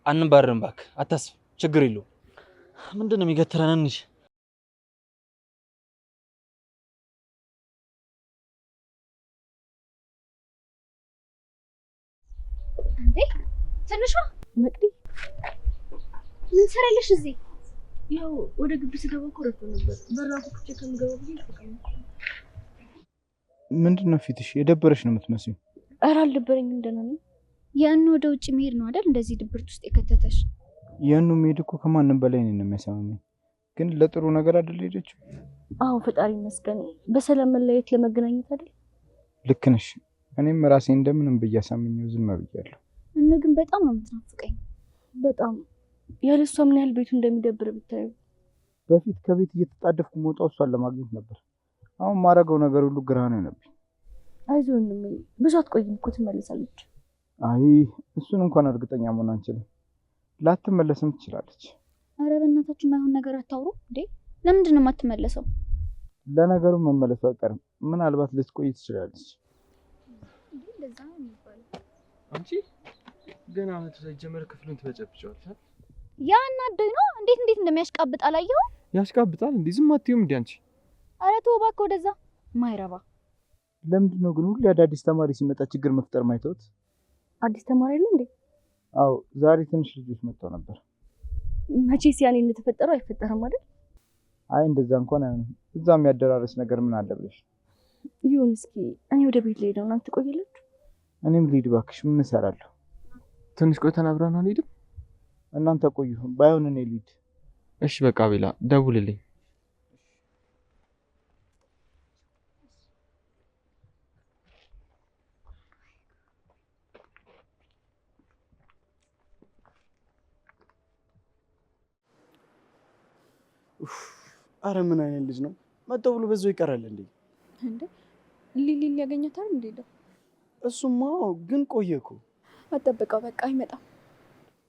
አንባረርም እባክህ፣ አታስብ። ችግር የለውም። ምንድን ነው የሚገትረን? እንሂድ። እንዴ ትንሿ መቅዲ ምን ሰራለሽ እዚህ? ያው ወደ ግቢ ስገባ እኮ ረፍቶ ነበር። በራፉ ክፍቼ ከምገባ ብዬ ተቀመጥኩ። ምንድነው ፊትሽ? የደበረሽ ነው የምትመስዩ። ኧረ አልደበረኝም፣ ደህና ነኝ። ያን ወደ ውጭ መሄድ ነው አይደል እንደዚህ ድብርት ውስጥ የከተተሽ? ያኑ መሄድ እኮ ከማንም በላይ ነው የሚያሳምመኝ። ግን ለጥሩ ነገር አይደል ሄደችው? አዎ ፈጣሪ ይመስገን። በሰላም መለየት ለመገናኘት አይደል? ልክ ነሽ። እኔም ራሴ እንደምንም ብያሳምኘው ዝም ብያለሁ። እነ ግን በጣም ነው የምትናፍቀኝ። በጣም ያለሷ ምን ያህል ቤቱ እንደሚደብር ብታዩ። በፊት ከቤት እየተጣደፍኩ መውጣው እሷን ለማግኘት ነበር። አሁን ማረገው ነገር ሁሉ ግራ ነው የሆነብኝ። አይዞህ ወንድሜ፣ ብዙ አትቆይም እኮ ትመለሳለች። አይ እሱን እንኳን እርግጠኛ መሆን አንችልም። ላትመለስም ትችላለች። አረ በእናታችሁ ማይሆን ነገር አታውሩ እንዴ! ለምንድን ነው የማትመለሰው? ለነገሩ መመለሱ አይቀርም። ምናልባት ልትቆይ ትችላለች። እንደዛ ነው የሚባለው። አንቺ ገና አመቱ ሳይጀመር ክፍሉን ትበጨብጨዋለሽ። ያ እናደኝ ነው። እንዴት እንደሚያሽቃብጥ አላየኸው? ያሽቃብጣል እንዴ? ዝም አትይውም እንዴ አንቺ? አረ ተው እባክህ ወደዛ ማይረባ። ለምንድን ነው ግን ሁሌ አዳዲስ ተማሪ ሲመጣ ችግር መፍጠር ማይተውት? አዲስ ተማሪ አለ እንዴ? አዎ ዛሬ ትንሽ ልጆች መጥተው ነበር። መቼስ ያኔ እንደተፈጠረው አይፈጠርም አይደል? አይ እንደዛ እንኳን አይሆንም። እዛም ያደራረስ ነገር ምን አለ ብለሽ ይሁን። እስኪ እኔ ወደ ቤት ልሄድ ነው። እናንተ ትቆያላችሁ? እኔም ልሂድ እባክሽ። ምን እሰራለሁ? ትንሽ ቆይተን አብረን አንሄድም? እናንተ ቆዩ። ባይሆን እኔ ልሂድ። እሺ በቃ ቤላ ደውልልኝ። አረ ምን አይነት ልጅ ነው? መጣው ብሎ በዛው ይቀራል እንዴ? እንዴ ሊሊ ሊያገኛታል እንዴ? እሱማ ግን ቆየ እኮ። አጠብቀው በቃ አይመጣም።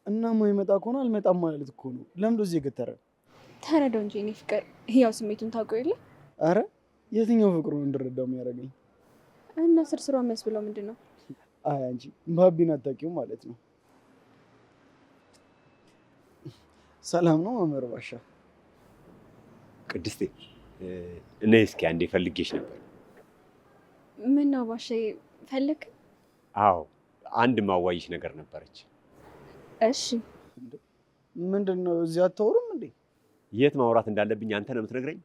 እና ማይመጣ ከሆነ አልመጣም ማለት እኮ ነው። ለምን እዚህ የገተረ? ተረዳው እንጂ እኔ ፍቅር፣ ያው ስሜቱን ታውቀው የለ? አረ የትኛው ፍቅሩ እንድረዳው የሚያደርገኝ? እና ስርስሯ የሚያስብለው ምንድን ነው? አይ አንቺ ባቢን አታውቂውም ማለት ነው። ሰላም ነው መምህር ባሻ? ቅድስቴ እኔ እስኪ አንዴ ፈልጌሽ ነበር። ምን ነው ባሻ ፈለክ? አዎ አንድ ማዋይሽ ነገር ነበረች። እሺ ምንድን ነው? እዚህ አታወሩም እንዴ? የት ማውራት እንዳለብኝ አንተ ነው የምትነግረኝ?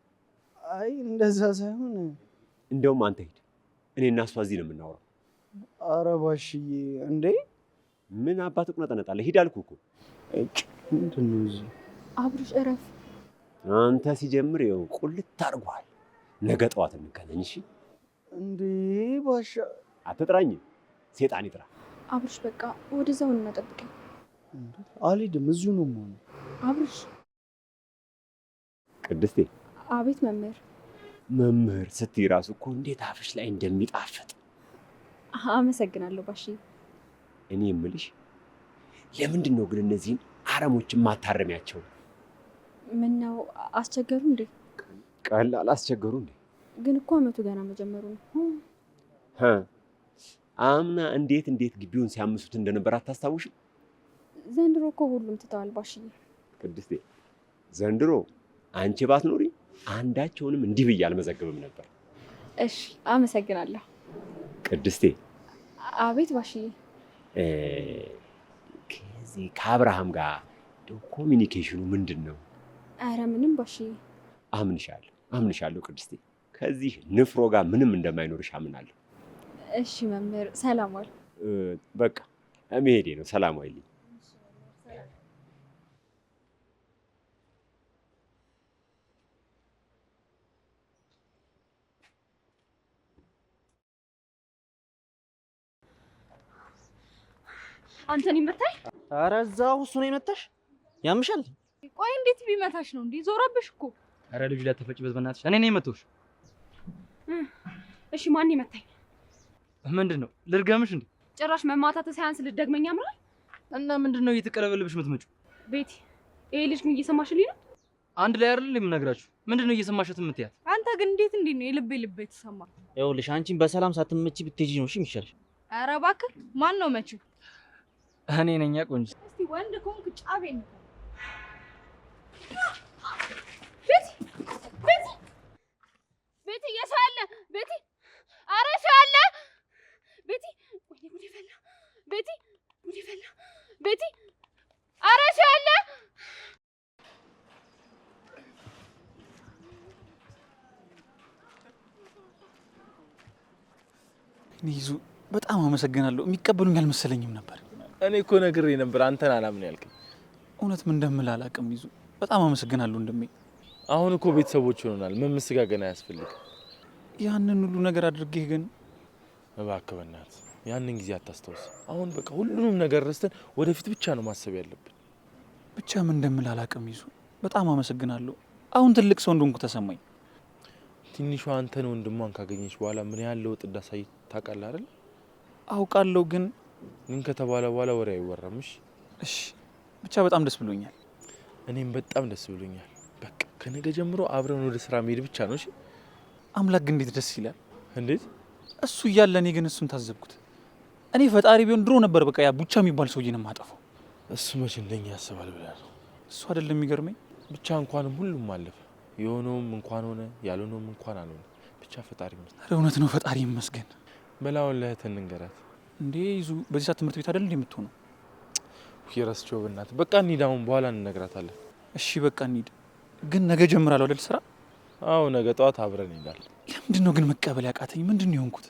አይ እንደዛ ሳይሆን እንደውም አንተ ሂድ፣ እኔና እሷ እዚህ ነው የምናወራው። አረ ባሽዬ እንዴ! ምን አባት ቁነጠነጣለህ? ሂድ አልኩህ እኮ። ምንድን ነው እዚህ? አብሩሽ እረፍ። አንተ ሲጀምር ይኸው ቁልት አድርጓል። ነገ ጠዋት እንገናኝ እሺ? እንዴ ባሻ አትጥራኝ፣ ሴጣን ይጥራ። አብሩሽ በቃ ወደዛው እናጠብቀኝ። አልሄድም፣ እዚሁ ነው የምሆነው። አብሩሽ። ቅድስቴ። አቤት መምህር። መምህር ስትይ ራሱ እኮ እንዴት አፍሽ ላይ እንደሚጣፍጥ። አመሰግናለሁ ባሺ። እኔ የምልሽ ለምንድን ነው ግን እነዚህን አረሞችን ማታረሚያቸው? ምን ነው አስቸገሩ እንዴ? ቀላል አስቸገሩ እንዴ? ግን እኮ አመቱ ገና መጀመሩ ነው። አምና እንዴት ግቢውን ሲያምሱት እንደነበር አታስታውሽም? ዘንድሮ እኮ ሁሉም ትተዋል ባሽዬ። ቅድስቴ ዘንድሮ አንቺ ባትኖሪ አንዳቸውንም እንዲህ ብዬ አልመዘግብም ነበር። እሺ አመሰግናለሁ። ቅድስቴ። አቤት ባሽዬ። ከዚህ ከአብርሃም ጋር ኮሚኒኬሽኑ ምንድን ነው? አረ ምንም ባሽዬ። አምንሻለሁ ቅድስቴ። ከዚህ ንፍሮ ጋር ምንም እንደማይኖርሽ አምናለሁ። እሺ መምህር፣ ሰላም ዋል። በቃ መሄዴ ነው። ሰላም ዋይልኝ። አንተን ይመታኝ? ኧረ እዛው እሱ ነው የመታሽ? ያምሻል? ቆይ እንዴት ቢመታሽ ነው እንዴ? ዞረብሽ እኮ። ኧረ ልጅ ላይ ተፈጭበት በእናትሽ። እኔ ነኝ የመታሁሽ። እሺ ማን ይመታኝ? ምንድነው ልርገምሽ እንዴ? ጭራሽ መማታት ሳያንስ ልትደግመኝ ያምራል? እና ምንድነው እየተቀለበለብሽ የምትመጪው? ቤቲ ይሄ ልጅ ግን እየሰማሽልኝ ነው? አንድ ላይ አይደል የምነግራችሁ? ምንድነው እየሰማሽት የምትያት? አንተ ግን እንዴት ነው የልቤ የተሰማ? ይኸውልሽ አንቺን በሰላም ሳትመጪ ብትሄጂ ነው እሺ የሚሻልሽ። ኧረ እባክህ ማን ነው መቼው? እኔ ነኝ ቆንጆ። እስቲ ወንድ ከሆንክ ጫቤ ነው። ቤቲ የሰው አለ ቤቲ! ኧረ ሰው አለ ቤቲ! ወይኔ ጉዴ ፈላ! ቤቲ ጉዴ ፈላ! ቤቲ ኧረ ሰው አለ! ይዙ በጣም አመሰግናለሁ። የሚቀበሉኝ አልመሰለኝም ነበር። እኔ እኮ ነግሬ ነበር አንተን አላምን ያልከኝ። እውነት ምን እንደምል አላውቅም። ይዙ በጣም አመሰግናለሁ ወንድሜ። አሁን እኮ ቤተሰቦች ሆነናል። መመስጋገን አያስፈልግም። ያንን ሁሉ ነገር አድርጌህ ግን እባክህ በእናትህ ያንን ጊዜ አታስታውስ። አሁን በቃ ሁሉንም ነገር ረስተን ወደፊት ብቻ ነው ማሰብ ያለብን። ብቻ ምን እንደምል አላውቅም። ይዙ በጣም አመሰግናለሁ። አሁን ትልቅ ሰው እንደሆንኩ ተሰማኝ። ትንሿ አንተን ወንድሟን ካገኘች በኋላ ምን ያህል ለውጥ እንዳሳይ ታውቃለህ አይደል? አውቃለሁ፣ ግን ከተባለ በኋላ ወሬ አይወራም። እሺ ብቻ በጣም ደስ ብሎኛል። እኔም በጣም ደስ ብሎኛል። በቃ ከነገ ጀምሮ አብረን ወደ ስራ መሄድ ብቻ ነው። እሺ አምላክ ግን እንዴት ደስ ይላል! እንዴት እሱ እያለ እኔ ግን እሱን ታዘብኩት። እኔ ፈጣሪ ቢሆን ድሮ ነበር በቃ ያ ቡቻ የሚባል ሰውዬ ነው የማጠፋው። እሱ መቼ እንደኛ ያስባል ብለህ ነው? እሱ አይደለም የሚገርመኝ። ብቻ እንኳንም ሁሉም አለፈ። የሆነውም እንኳን ሆነ፣ ያልሆነውም እንኳን አልሆነ። ብቻ ፈጣሪ ይመስገን። ኧረ እውነት ነው፣ ፈጣሪ ይመስገን። መላውን ለእህትህ እንንገራት እንዴ። ይዙ በዚህ ሰዓት ትምህርት ቤት አይደል እንዴ የምትሆነው? የረስቸው በእናትህ። በቃ እንሂድ፣ አሁን በኋላ እንነግራታለን። እሺ በቃ እንሂድ። ግን ነገ ጀምራለሁ አይደል ስራ? አዎ ነገ ጠዋት አብረን እንሄዳለን። ለምንድን ነው ግን መቀበል ያቃተኝ? ምንድን ነው የሆንኩት?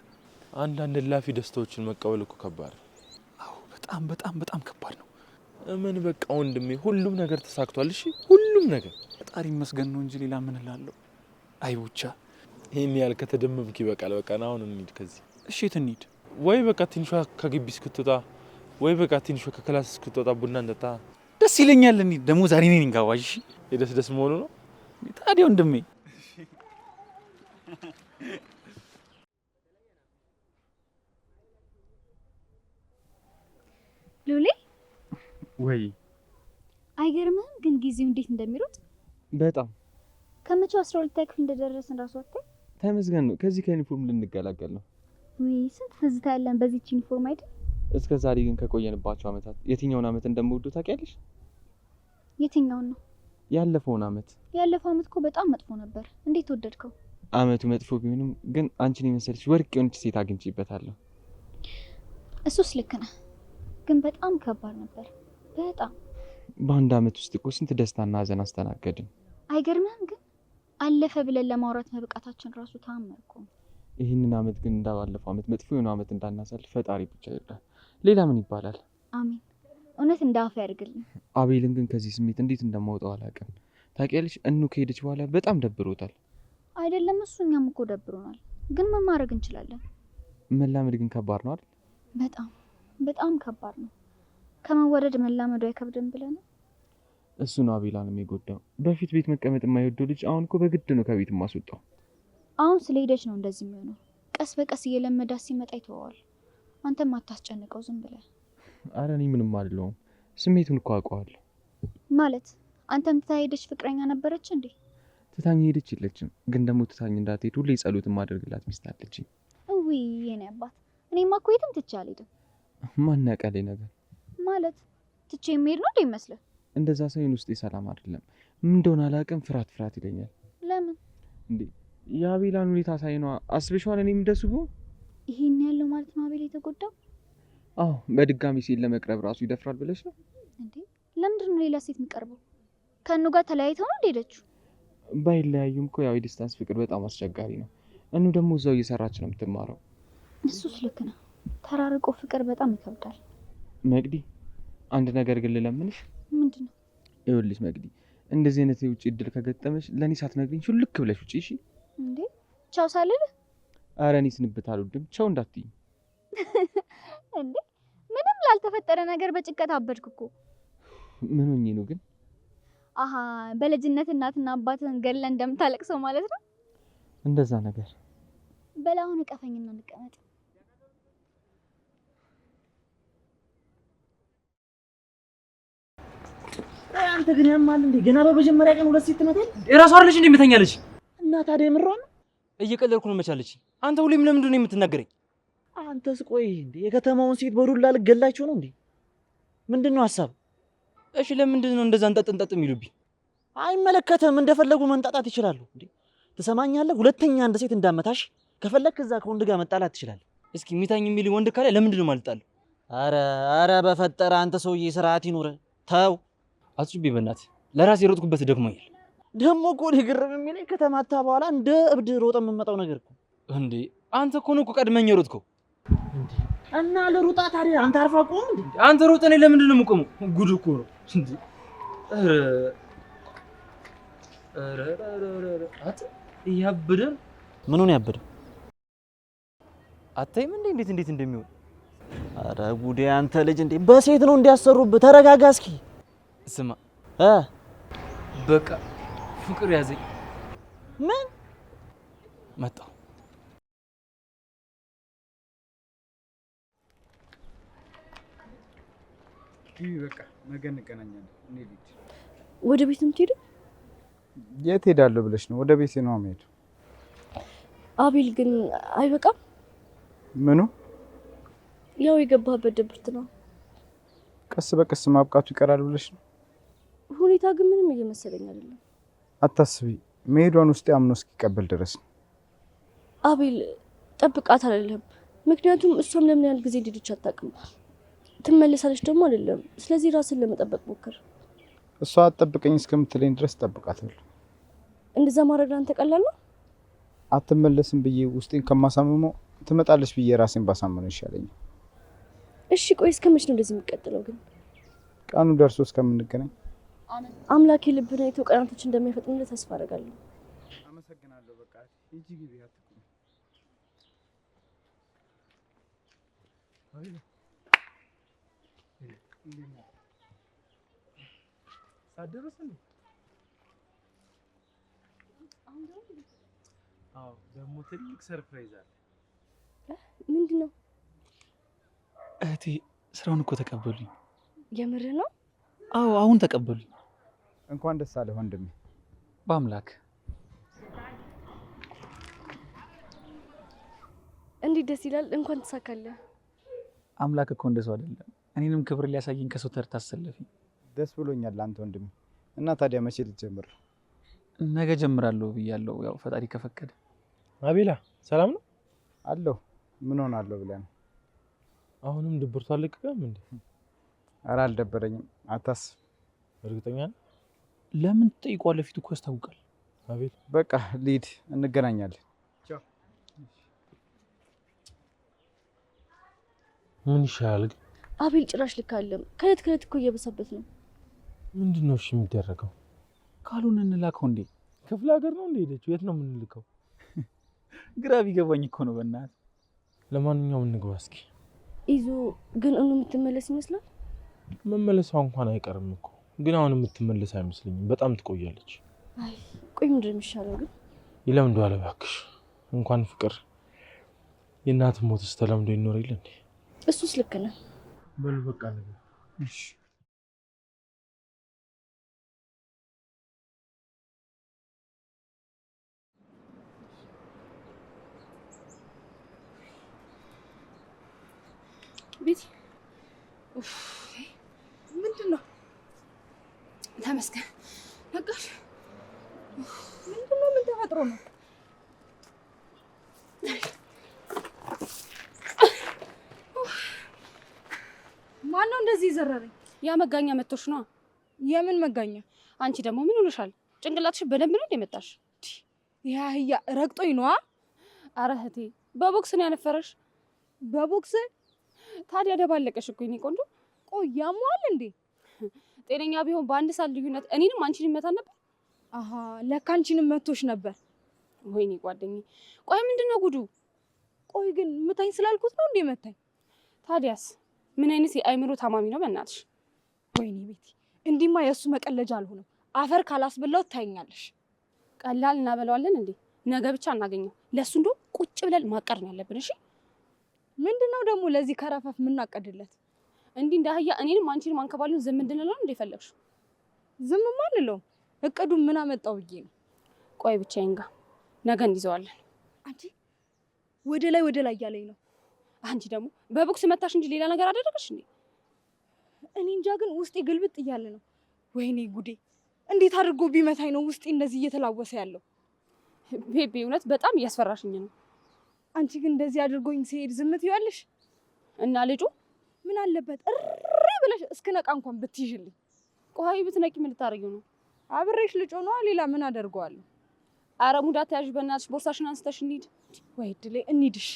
አንዳንድ እላፊ ደስታዎችን መቀበል እኮ ከባድ ነው። አዎ በጣም በጣም በጣም ከባድ ነው። ምን በቃ ወንድሜ ሁሉም ነገር ተሳክቷል። እሺ ሁሉም ነገር ፈጣሪ ይመስገን ነው እንጂ ሌላ ምን እላለሁ? አይ ቡቻ ይሄን ያህል ከተደመምክ ይበቃል። በቃ አሁን እንሂድ ከዚህ። እሺ የት እንሂድ? ወይ በቃ ትንሿ ከግቢ እስክትወጣ ወይ በቃ ትንሿ ከክላስ እስክትወጣ ቡና እንጠጣ። ደስ ይለኛል። እንሂድ። ደግሞ ዛሬ ነኝ ጋባዥ። እሺ የደስ ደስ መሆኑ ነው ታዲያ ወንድሜ። ሉሌ ወይ አይገርምህም? ግን ጊዜው እንዴት እንደሚሮጥ በጣም ከመቼው 12 ክፍል እንደደረስን ራሱ አታይ። ተመስገን ነው። ከዚህ ከዩኒፎርም ልንገላገል ነው። ወይ ስንት ትዝታ ያለን በዚህች ዩኒፎርም አይደል? እስከ ዛሬ ግን ከቆየንባቸው አመታት የትኛውን አመት እንደምወደው ታውቂያለሽ? የትኛውን ነው? ያለፈውን አመት። ያለፈው አመት እኮ በጣም መጥፎ ነበር። እንዴት ወደድከው? አመቱ መጥፎ ቢሆንም ግን አንቺን የመሰለች ወርቅ የሆነች ሴት አግኝቼበታለሁ። እሱስ ልክ ነህ፣ ግን በጣም ከባድ ነበር። በጣም በአንድ አመት ውስጥ እኮ ስንት ደስታና ሀዘን አስተናገድን። አይገርምህም? ግን አለፈ ብለን ለማውራት መብቃታችን ራሱ ተአምር እኮ ነው። ይህንን አመት ግን እንዳባለፈው አመት መጥፎ የሆነ አመት እንዳናሳልፍ ፈጣሪ ብቻ ይርዳል። ሌላ ምን ይባላል? አሜን። እውነት እንዳፍ ያድርግልኝ። አቤልን ግን ከዚህ ስሜት እንዴት እንደማውጣው አላውቅም። ታውቂያለሽ፣ እኑ ከሄደች በኋላ በጣም ደብሮታል። አይደለም እሱ፣ እኛም እኮ ደብሮናል። ግን ምን ማድረግ እንችላለን? መላመድ ግን ከባድ ነው አይደል? በጣም በጣም ከባድ ነው። ከመወደድ መላመዱ አይከብድም ብለህ ነው? እሱ ነው አቤላንም የጎዳው። በፊት ቤት መቀመጥ የማይወደው ልጅ አሁን እኮ በግድ ነው ከቤት የማስወጣው። አሁን ስለሄደች ነው እንደዚህ የሚሆነው። ቀስ በቀስ እየለመዳት ሲመጣ ይተወዋል። አንተም አታስጨንቀው ዝም ብለህ። አረ እኔ ምንም አይደለሁም። ስሜቱን እኮ አውቀዋለሁ። ማለት አንተም ትታ ሄደች ፍቅረኛ ነበረች እንዴ? ትታኝ ሄደች የለችም፣ ግን ደግሞ ትታኝ እንዳትሄድ ሁሌ ጸሎት ማደርግላት ሚስት አለችኝ። እዊ የኔ አባት፣ እኔማ እኮ የትም ትቼ አልሄድም። ማን ያውቃል ነገር ማለት ትቼ የሚሄድ ነው እንዴ ይመስልህ? እንደዛ ሳይሆን ውስጤ ሰላም አይደለም። ምን እንደሆነ አላውቅም፣ ፍርሃት ፍርሃት ይለኛል። ለምን እንዴ? የአቤላን ሁኔታ ሳይኗ አስበሽዋል? እኔ እንደሱ ብሆን ይሄን ያለው ማለት ነው አቤል የተጎዳው? አዎ፣ በድጋሚ ሴት ለመቅረብ ራሱ ይደፍራል ብለሽ ነው እንዴ? ለምንድን ነው ሌላ ሴት የሚቀርበው? ከእኑ ጋር ተለያይተው ነው ሄደችው? ባይለያዩም እኮ ያው የዲስታንስ ፍቅር በጣም አስቸጋሪ ነው። እኑ ደግሞ እዛው እየሰራች ነው የምትማረው። እሱስ ልክ ነው። ተራርቆ ፍቅር በጣም ይከብዳል። መቅዲ፣ አንድ ነገር ግን ልለምንሽ። ምንድን ነው? ይኸውልሽ መቅዲ፣ እንደዚህ አይነት የውጭ እድል ከገጠመሽ ለእኔ ሳትነግሪኝ ሹልክ ብለሽ ውጪ። እሺ? እንዴ ቻው ሳልልህ? ኧረ እኔ ስንብት አልወድም። ቻው እንዳትይኝ። እንዴ ምንም ላልተፈጠረ ነገር በጭንቀት አበድክ እኮ። ምን ሆኜ ነው ግን? አሃ በልጅነት እናትና አባትህን ገለህ እንደምታለቅሰው ማለት ነው። እንደዛ ነገር በላውን እቀፈኝና እንቀመጥ። አንተ ግን ያማል እንዴ? ገና በመጀመሪያ ቀን ሁለት ሴት ትመጣለህ? የራሷ ልጅ እንደምተኛለች። እና ታዲያ የምሯን እየቀለድኩ ነው መቻለች። አንተ ሁሌም ለምንድን ነው የምትናገረኝ? አንተስ ቆይ እንዴ የከተማውን ሴት በዱላ ልገላቸው ነው እንዴ? ምንድነው ሐሳብ? እሺ ለምንድን ነው እንደዛ እንጠጥ የሚሉብኝ? አይመለከተም፣ እንደፈለጉ መንጣጣት ይችላሉ እንዴ። ትሰማኛለህ? ሁለተኛ አንድ ሴት እንዳመታሽ ከፈለክ እዛ ከወንድ ጋር መጣላት ትችላለህ። እስኪ ሚታኝ የሚል ወንድ ካለ ለምንድን ነው የማልጣለው? አረ በፈጠረ አንተ ሰውዬ ስርዓት ይኑር። ተው አትጩቤ በእናትህ። ለራሴ የሮጥኩበት ደክሞኛል። ደግሞ እኮ ሊግርም የሚለኝ ከተማታ በኋላ እንደ እብድ ሮጠ የምመጣው ነገር እኮ እንዴ። አንተ እኮ ነው ቀድመኝ የሮጥከው እንዴ። እና ለሩጣ ታዲያ አንተ አርፋ ቆም እንዴ። አንተ ሮጠ እኔ ለምንድን ነው የምቆመው? ጉድ እኮ ነው እንዴ። አት ያብደ ምኑን ያብደ? አታይም እንዴ እንዴት እንደሚሆን? አረ ጉዴ አንተ ልጅ እንዴ በሴት ነው እንዲያሰሩብህ። ተረጋጋ እስኪ። ስማ በቃ ፍቅር ያዘኝ። ምን መጣሁ? በቃ ነገ እንገናኛለን። እኔ ልጅ ወደ ቤት የምትሄደው? የት ሄዳለሁ ብለሽ ነው? ወደ ቤቴ ነው የምሄደው። አቤል ግን አይበቃም? ምኑ? ያው የገባህበት ድብርት ነው። ቀስ በቀስ ማብቃቱ ይቀራል ብለሽ ነው? ሁኔታ ግን ምንም እየመሰለኝ አይደለም። አታስቢ፣ መሄዷን ውስጥ አምኖ እስኪቀበል ድረስ ነው። አቤል ጠብቃት አይደለም፣ ምክንያቱም እሷም ለምን ያህል ጊዜ እንደሄደች አታውቅም። ትመለሳለች ደግሞ አይደለም። ስለዚህ ራስን ለመጠበቅ ሞክር። እሷ አትጠብቀኝ እስከምትለኝ ድረስ ጠብቃታለሁ። እንደዛ ማድረግ ላንተ ቀላል ነው? አትመለስም ብዬ ውስጤን ከማሳምመው ትመጣለች ብዬ ራሴን ባሳምነው ይሻለኛል። እሺ ቆይ እስከ መች ነው እንደዚህ የሚቀጥለው ግን? ቀኑ ደርሶ እስከምንገናኝ አምላክ የልብህን አይቶ ቀናቶች እንደሚያፈጥንልህ ተስፋ አደርጋለሁ። አመሰግናለሁ። በቃ ሂጂ ግቢ። አትቁም። ሳደረስ ነው? አዎ ደግሞ ትልቅ ሰርፕራይዝ አለ። ምንድን ነው? እህቴ ስራውን እኮ ተቀበሉኝ። የምርህ ነው? አዎ አሁን ተቀበሉኝ። እንኳን ደስ አለህ ወንድሜ። በአምላክ እንዴት ደስ ይላል። እንኳን ተሳካለህ። አምላክ እኮ እንደሰው አይደለም። እኔንም ክብር ሊያሳየኝ ከሰው ተርታ አሰለፈኝ። ደስ ብሎኛል አንተ ወንድሜ። እና ታዲያ መቼ ልትጀምር? ነገ ጀምራለሁ ብያለሁ፣ ያው ፈጣሪ ከፈቀደ። አቤላ ሰላም ነው? አለሁ። ምን ሆናለሁ ብለህ ነው? አሁንም ድብርቱ አልለቀቀም እንዴ? ኧረ አልደበረኝም፣ አታስብ። እርግጠኛ ነህ? ለምን ትጠይቀዋለህ? ፊቱ እኮ ያስታውቃል። አቤል በቃ ልሂድ፣ እንገናኛለን። ምን ይሻላል ግን? አቤል ጭራሽ ልክ አለም። ከእለት እኮ እየበሳበት ነው። ምንድን ነው እሺ የሚደረገው? ካልሆነ እንላከው እንዴ? ክፍለ ሀገር ነው እንዴ ሄደችው? የት ነው የምንልከው? ግራ ቢገባኝ እኮ ነው በእናትህ። ለማንኛውም እንግባ እስኪ። ይዞ ግን እኑ የምትመለስ ይመስላል። መመለሷ እንኳን አይቀርም እኮ፣ ግን አሁን የምትመለስ አይመስለኝም። በጣም ትቆያለች። አይ ቆይ ምንድን ነው የሚሻለው ግን? ይለምደዋል እባክሽ። እንኳን ፍቅር የእናት ሞትስ ተለምዶ ይኖር የለ እንዴ? እሱስ ልክ ነህ። በል በቃ ነገር እሺ ቤቲ ምንድን ነው? ተመስገን ነቃሽ። ምንድን ነው? ምን ተፈጥሮ ነው? ማነው እንደዚህ ዘረረኝ? ያ መጋኛ መጥቶሽ ነው። የምን መጋኛ? አንቺ ደግሞ ምን ሆነሻል? ጭንቅላትሽ በደንብ ነው እንደመጣሽ። ያ አህያ ረግጦኝ ነዋ። አረ እህቴ በቦክስ ነው ያነፈረሽ። በቦክስ? ታዲያ ደባለቀሽ እኮ የኔ ቆንጆ። ቆይ ያሟል እንዴ? ጤነኛ ቢሆን በአንድ ሰዓት ልዩነት እኔንም አንቺን ይመታ ነበር። አሃ ለካ አንቺንም መቶሽ ነበር። ወይኔ ጓደኛዬ፣ ቆይ ምንድነው ጉዱ? ቆይ ግን ምታኝ ስላልኩት ነው እንዴ መታኝ? ታዲያስ ምን አይነት የአይምሮ ታማሚ ነው በእናትሽ? ወይኔ ቤቲ፣ እንዲማ የእሱ መቀለጃ አልሆነም። አፈር ካላስበላው ታይኛለሽ። ቀላል እናበለዋለን እንዴ? ነገ ብቻ እናገኘው። ለሱ እንደው ቁጭ ብለን ማቀር ነው ያለብን። እሺ ምንድነው ደግሞ ለዚህ ከረፈፍ የምናቀድለት? እንዲህ እንደ አህያ እኔንም አንቺንም አንከባሉን ዝም እንድንለው እንደ ፈለግሽ? ዝምማ አንለውም። እቅዱን ምን አመጣው ብዬ ነው። ቆይ ብቻዬን ጋር ነገ እንይዘዋለን። አንቺ ወደ ላይ እያለኝ ነው። አንቺ ደግሞ በቦክስ መታሽ እንጂ ሌላ ነገር አደረገሽ እንዴ? እኔ እንጃ፣ ግን ውስጤ ግልብጥ እያለ ነው። ወይኔ ጉዴ! እንዴት አድርጎ ቢመታኝ ነው ውስጤ እንደዚህ እየተላወሰ ያለው? ቤቢ እውነት በጣም እያስፈራሽኝ ነው። አንቺ ግን እንደዚህ አድርጎኝ ሲሄድ ዝም ትይዋለሽ? እና ልጁ ምን አለበት እሪ ብለሽ እስክነቃ እንኳን ብትይዥልኝ። ቆይ ብትነቂ ምን ልታረጊው ነው? አብሬሽ ልጮ ነዋ። ሌላ ምን አደርገዋለሁ? አረ ሙዳ ተያዥ፣ በእናትሽ ቦርሳሽን አንስተሽ እንሂድ። ወይ ድሌ እንሂድሽ።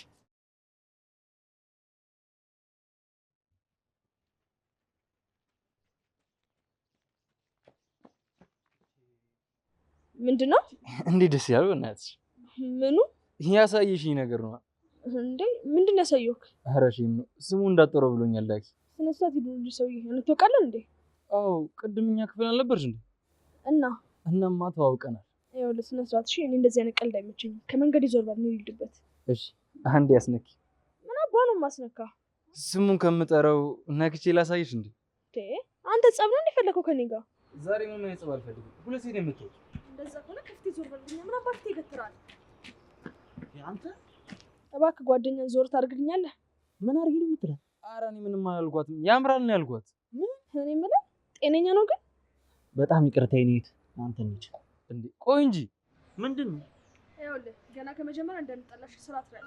ምንድነው እንዴት ደስ ያለው እናትሽ። ምኑ ያሳየሽኝ ነገር ነው እንዴ? ምንድን ያሳየውክ? ኧረ ሼም ነው ስሙ እንዳጠረው ብሎኛል። ዳኪ ስነ ስርዓት ይሉልኝ ሰውዬ እንተዋወቃለን እንዴ? አዎ ቅድም እኛ ክፍል አልነበርሽ እንዴ? እናማ ተዋውቀናል። ይኸውልህ ስነ ስርዓት። እሺ እኔ እንደዚህ አይነት ቀልድ አይመቸኝም። ከመንገድ ይዞር ባል ነው ይልድበት። እሺ አንዴ ያስነኪ። ምን አባ ነው ማስነካ? ስሙን ከምጠራው ነክቼ ላሳይሽ እንዴ? አንተ ጸብ ነው እንደፈለከው ከኔ ጋር? ዛሬ ምን ጸብ አልፈልግም። ሁለት ሴት የምትወጥ እንደዛ ከሆነ ከፍቴ ዞር ባልኛ ምን አባክ ይገትራል? አንተ እባክህ ጓደኛን ዞር ታደርግልኛለህ? ምን አርጊ ነው የምትለው? ኧረ እኔ ምንም አላልኳትም። ያምራል ነው ያልኳት። እኔ የምልህ ጤነኛ ነው ግን? በጣም ይቅርታ ይኔት አንተ ልጅ እንዴ ቆይ እንጂ ምንድን ነው? ይኸውልህ ገና ከመጀመሪያ እንደምጠላሽ ስራ አትራይ።